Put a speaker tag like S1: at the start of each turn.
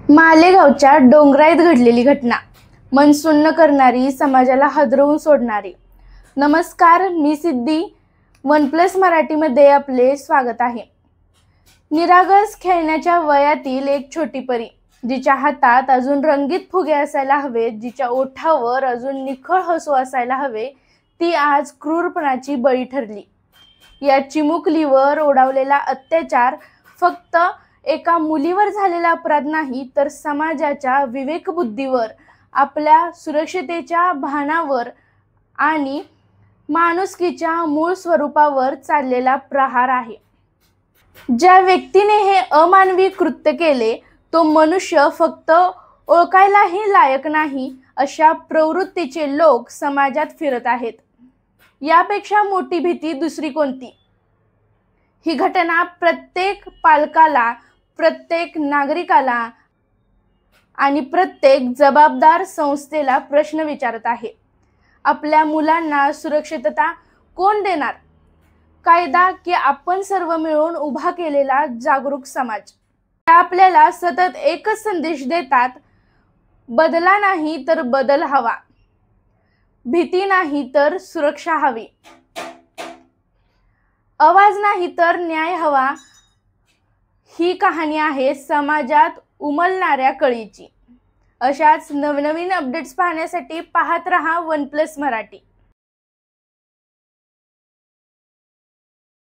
S1: मालेगावच्या डोंगराईत घडलेली घटना मन सुन्न करणारी, समाजाला हादरवून सोडणारी। नमस्कार, मी सिद्धी। OnePlus मराठीमध्ये आपले स्वागत आहे। निरागस खेळण्याच्या वयातील एक छोटी परी, जिच्या हातात अजून रंगीत फुगे असायला हवेत, जिच्या ओठावर अजून निखळ हसू असायला हवे, ती आज क्रूरपणाची बळी ठरली। या चिमुकलीवर ओढावलेला अत्याचार फक्त एका मुलीवर झालेला अपराध नाही, तर समाजाच्या विवेकबुद्धीवर, आपल्या सुरक्षितेच्या भानावर आणि माणुसकीच्या मूळ स्वरूपावर चाललेला प्रहार आहे। ज्या व्यक्तीने हे अमानवी कृत्य केले, तो मनुष्य फक्त ओळखायलाही लायक नाही, अशा प्रवृत्तीचे लोक समाजात फिरत आहेत। यापेक्षा मोठी भीती दुसरी कोणती? ही घटना प्रत्येक पालकाला, प्रत्येक नागरिकाला आणि प्रत्येक जबाबदार संस्थेला प्रश्न विचारत आहे। आपल्या मुलांना सुरक्षितता कोण देणार? कायदा की आपण सर्व मिळून उभा केलेला जागरूक समाज? आपल्याला सतत एकच संदेश देतात, बदला नाही तर बदल हवा, भीती नाही तर सुरक्षा हवी, आवाज नाही तर न्याय हवा। ही कहाणी आहे समाजात उमलणाऱ्या कळीची। अशाच नवनवीन अपडेट्स पाहण्यासाठी पाहत रहा OnePlus मराठी।